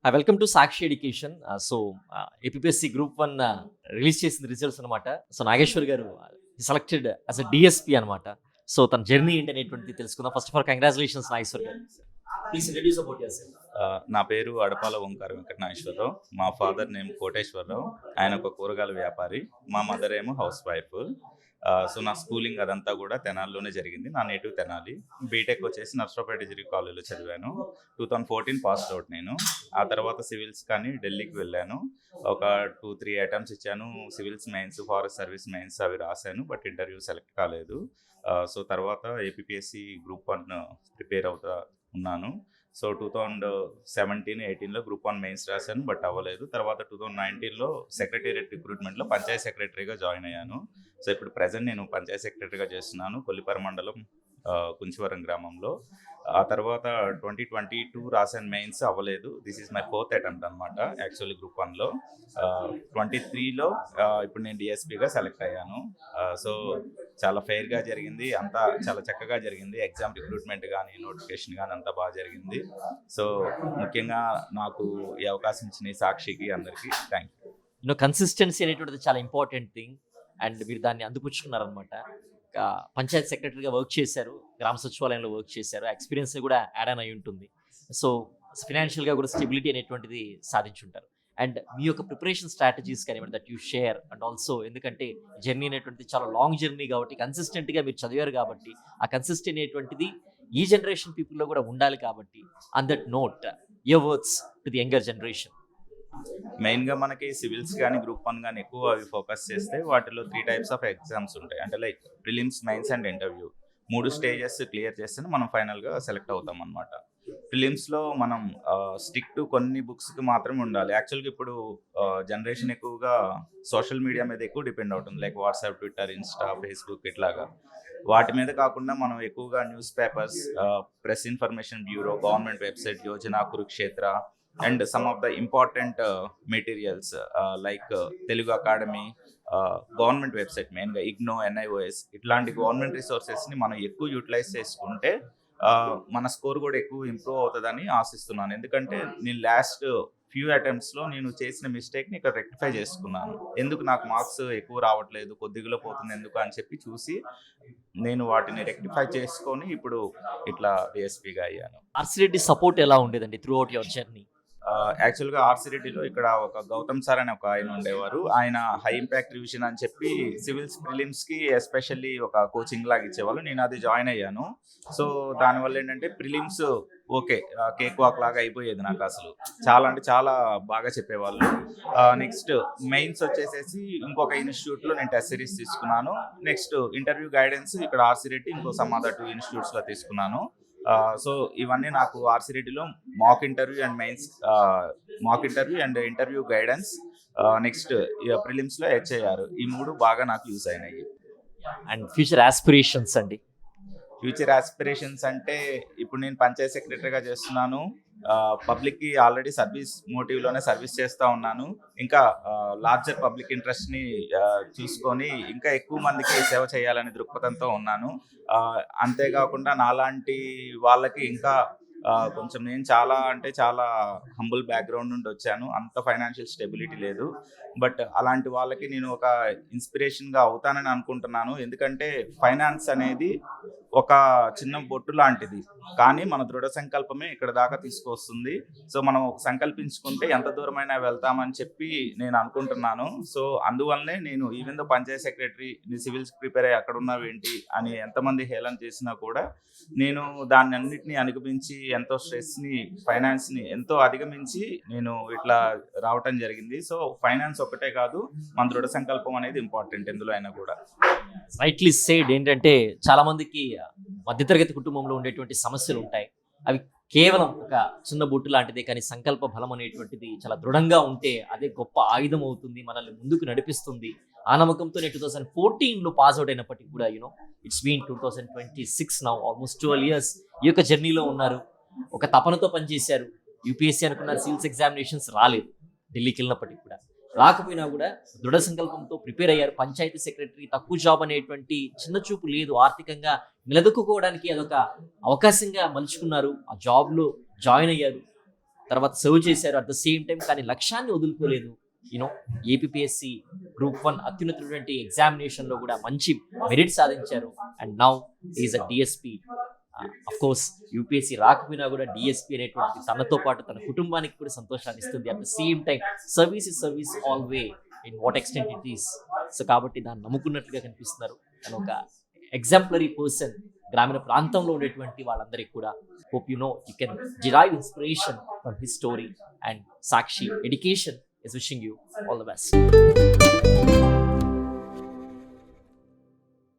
Welcome to Sakshi education. APSC group 1 release చేసిన results అనమాట. So Nageswar garu selected as a DSP అనమాట. So తన journey ఏంటి అనేటువంటిది తెలుసుకుందాం. First of all congratulations Nageswar garu. Please introduce about yourself. నా పేరు అడపాల ఓంకార వెంకట నాగేశ్వరరావు. మా ఫాదర్ నేమ్ కోటేశ్వరరావు. ఆయన ఒక కూరగాయల వ్యాపారి. మా మదర్ ఏమో హౌస్ వైఫ్. సో నా స్కూలింగ్ అదంతా కూడా తెనాలిలోనే జరిగింది. నా నేటివ్ తెనాలి. బీటెక్ వచ్చేసి నర్సరావుపేట డిగ్రీ కాలేజ్లో చదివాను. 2014 పాస్డ్ అవుట్ నేను. ఆ తర్వాత సివిల్స్ కానీ ఢిల్లీకి వెళ్ళాను. ఒక 2-3 అటెంప్ట్స్ ఇచ్చాను. Civils mains, forest service mains అవి రాశాను. బట్ ఇంటర్వ్యూ సెలెక్ట్ కాలేదు. సో తర్వాత ఏపీఎస్సి గ్రూప్ 1 ప్రిపేర్ అవుతా ఉన్నాను. సో 2017-18లో గ్రూప్ 1 మెయిన్స్ రాశాను, బట్ అవ్వలేదు. తర్వాత 2019లో సెక్రటేరియట్ రిక్రూట్మెంట్లో పంచాయత్ సెక్రటరీగా జాయిన్ అయ్యాను. సో ఇప్పుడు ప్రజెంట్ నేను పంచాయత్ సెక్రటరీగా చేస్తున్నాను కొల్లిపర మండలం కుంచివరం గ్రామంలో. ఆ తర్వాత 2022 రాశాను, మెయిన్స్ అవ్వలేదు. This is my 4th attempt అనమాట యాక్చువల్లీ గ్రూప్ 1లో. 23లో ఇప్పుడు నేను డిఎస్పీగా సెలెక్ట్ అయ్యాను. సో చాలా ఫెయిర్గా జరిగింది, అంతా చాలా చక్కగా జరిగింది. ఎగ్జామ్ రిక్రూట్మెంట్ కానీ నోటిఫికేషన్ కానీ అంతా బాగా జరిగింది. సో ముఖ్యంగా నాకు ఈ అవకాశం ఇచ్చిన ఈ సాక్షికి అందరికీ థ్యాంక్ యూ. కన్సిస్టెన్సీ అనేటువంటిది చాలా ఇంపార్టెంట్ థింగ్ అండ్ మీరు దాన్ని అందిపుచ్చుకున్నారనమాట. పంచాయత్ సెక్రటరీగా వర్క్ చేశారు, గ్రామ సచివాలయంలో వర్క్ చేశారు, ఎక్స్పీరియన్స్ కూడా యాడ్ ఆన్ అయి ఉంటుంది. సో ఫినాన్షియల్గా కూడా స్టెబిలిటీ అనేటువంటిది సాధించుంటారు. అండ్ మీ యొక్క ప్రిపరేషన్ స్ట్రాటజీస్ కానివ్వండి that you share. And also ఎందుకంటే జర్నీ అనేటువంటిది చాలా లాంగ్ జర్నీ కాబట్టి కన్సిస్టెంట్గా మీరు చదివారు కాబట్టి ఆ కన్సిస్టెంట్ అనేటువంటిది ఈ జనరేషన్ పీపుల్లో కూడా ఉండాలి కాబట్టి on that note your words to the younger generation. మెయిన్గా మనకి సివిల్స్ కానీ గ్రూప్ 1 కానీ ఎక్కువ అవి ఫోకస్ చేస్తే వాటిలో 3 టైప్స్ ఆఫ్ ఎగ్జామ్స్ ఉంటాయి. అంటే like prelims, mains and interview. 3 stages clear చేస్తేనే మనం ఫైనల్గా సెలెక్ట్ అవుతాం అనమాట. ప్రిలిమ్స్లో మనం స్టిక్ టు కొన్ని బుక్స్కి మాత్రమే ఉండాలి. యాక్చువల్గా ఇప్పుడు జనరేషన్ ఎక్కువగా సోషల్ మీడియా మీద ఎక్కువ డిపెండ్ అవుతుంది. Like WhatsApp, Twitter, Insta, Facebook ఇట్లాగా. వాటి మీద కాకుండా మనం ఎక్కువగా news papers, press information bureau, government website, Yojana, Kurukshetra and some of the important materials like Telugu academy, government website మెయిన్గా ఇగ్నో, ఎన్ఐఓఎస్ ఇట్లాంటి గవర్నమెంట్ రిసోర్సెస్ని మనం ఎక్కువ యూటిలైజ్ చేసుకుంటే మన స్కోర్ కూడా ఎక్కువ ఇంప్రూవ్ అవుతుందని ఆశిస్తున్నాను. ఎందుకంటే నేను లాస్ట్ ఫ్యూ అటెంప్ట్స్లో నేను చేసిన మిస్టేక్ని ఇక్కడ రెక్టిఫై చేసుకున్నాను. ఎందుకు నాకు మార్క్స్ ఎక్కువ రావట్లేదు, కొద్దిగా పోతుంది ఎందుకు అని చెప్పి చూసి నేను వాటిని రెక్టిఫై చేసుకొని ఇప్పుడు ఇట్లా డిఎస్పీగా అయ్యాను. ఆర్సిరెడ్డి సపోర్ట్ ఎలా ఉండేదండి త్రూ అవుట్ యువర్ జర్నీ? యాక్చువల్గా ఆర్సిరెడ్డిలో ఇక్కడ ఒక గౌతమ్ సార్ అని ఒక ఆయన ఉండేవారు. ఆయన హై ఇంపాక్ట్ రివిజన్ అని చెప్పి సివిల్స్ ప్రిలిమ్స్కి ఎస్పెషల్లీ ఒక కోచింగ్ లాగా ఇచ్చేవాళ్ళు. నేను అది జాయిన్ అయ్యాను. సో దానివల్ల ఏంటంటే ప్రిలిమ్స్ ఓకే కేక్ వాక్ లాగా అయిపోయేది నాకు. అసలు చాలా అంటే చాలా బాగా చెప్పేవాళ్ళు. నెక్స్ట్ మెయిన్స్ వచ్చేసేసి ఇంకొక ఇన్స్టిట్యూట్లో నేను టెస్ట్ సిరీస్ తీసుకున్నాను. నెక్స్ట్ ఇంటర్వ్యూ గైడెన్స్ ఇక్కడ ఆర్సిరెడ్డి ఇంకో సమ్ అదర్ 2 ఇన్స్టిట్యూట్స్లో తీసుకున్నాను. సో ఇవన్నీ నాకు ఆర్సిరెడ్డిలో mock interview and interview guidance, next ప్రిలిమ్స్లో హెచ్ఐఆర్, ఈ 3 బాగా నాకు యూజ్ అయినాయి. అండ్ ఫ్యూచర్ ఆస్పిరేషన్స్ అండి? ఫ్యూచర్ ఆస్పిరేషన్స్ అంటే ఇప్పుడు నేను పంచాయత్ సెక్రటరీగా చేస్తున్నాను. పబ్లిక్కి ఆల్రెడీ సర్వీస్ మోటివ్లోనే సర్వీస్ చేస్తూ ఉన్నాను. ఇంకా లార్జర్ పబ్లిక్ ఇంట్రెస్ట్ని చూసుకొని ఇంకా ఎక్కువ మందికి సేవ చేయాలనే దృక్పథంతో ఉన్నాను. అంతేకాకుండా నాలాంటి వాళ్ళకి ఇంకా కొంచెం నేను చాలా అంటే చాలా హంబుల్ బ్యాక్గ్రౌండ్ నుండి వచ్చాను. అంత ఫైనాన్షియల్ స్టెబిలిటీ లేదు. బట్ అలాంటి వాళ్ళకి నేను ఒక ఇన్స్పిరేషన్గా అవుతానని అనుకుంటున్నాను. ఎందుకంటే ఫైనాన్స్ అనేది ఒక చిన్న బొట్టు లాంటిది, కానీ మన దృఢ సంకల్పమే ఇక్కడ దాకా తీసుకొస్తుంది. సో మనం సంకల్పించుకుంటే ఎంత దూరమైనా వెళ్తామని చెప్పి నేను అనుకుంటున్నాను. సో అందువల్లనే నేను even though Panchayat secretary civils prepare అయ్యి అక్కడ ఉన్నావేంటి అని ఎంతమంది హేళన చేసినా కూడా నేను దాన్ని అన్నిటినీ అధిగమించి ఎంతో స్ట్రెస్ని, ఫైనాన్స్ని ఎంతో అధిగమించి నేను ఇట్లా రావటం జరిగింది. సో ఫైనాన్స్ ఒకటే కాదు, మన దృఢ సంకల్పం అనేది ఇంపార్టెంట్ ఎందులో అయినా కూడా. Rightly said. ఏంటంటే చాలా మందికి మధ్యతరగతి కుటుంబంలో ఉండేటువంటి సమస్యలు ఉంటాయి. అవి కేవలం ఒక చిన్న బొట్టు లాంటిదే, కానీ సంకల్ప బలం అనేటువంటిది చాలా దృఢంగా ఉంటే అదే గొప్ప ఆయుధం అవుతుంది, మనల్ని ముందుకు నడిపిస్తుంది. ఆ నమ్మకంతోనే 2014లో పాస్ అవుట్ అయినప్పటికీ కూడా it's been 2026 now, almost 12 years ఈ యొక్క జర్నీలో ఉన్నారు. ఒక తపనతో పనిచేశారు. యూపీఎస్సీ అనుకున్నారు, సివిల్స్ ఎగ్జామినేషన్స్ రాలేదు. ఢిల్లీకి వెళ్ళినప్పటికీ కూడా రాకపోయినా కూడా దృఢ సంకల్పంతో ప్రిపేర్ అయ్యారు. పంచాయతీ సెక్రటరీ తక్కువ జాబ్ అనేటువంటి చిన్న చూపు లేదు. ఆర్థికంగా నిలదొక్కుకోవడానికి అదొక అవకాశంగా మలుచుకున్నారు. ఆ జాబ్లో జాయిన్ అయ్యారు. తర్వాత సర్వ్ చేశారు అట్ ద సేమ్ టైం, కానీ లక్ష్యాన్ని వదులుకోలేదు. యూనో ఏపీఎస్సి గ్రూప్ 1 అత్యున్నతమైనటువంటి ఎగ్జామినేషన్లో కూడా మంచి మెరిట్ సాధించారు. And now is a DSP. Of course UPSC రాకపోయినా కూడా డిఎస్పి అనేటువంటి తనతో పాటు తన కుటుంబానికి కూడా సంతోషాన్ని ఇస్తుంది. At the same time service is service ఆల్వే in what extent it is. So కాబట్టి దాన్ని నమ్ముకున్నట్లుగా కనిపిస్తున్నారు. తను ఒక ఎగ్జాంపులరీ పర్సన్ గ్రామీణ ప్రాంతంలో ఉండేటువంటి వాళ్ళందరికీ కూడా. Hope you can derive inspiration from his story. And Sakshi education is wishing you all the best.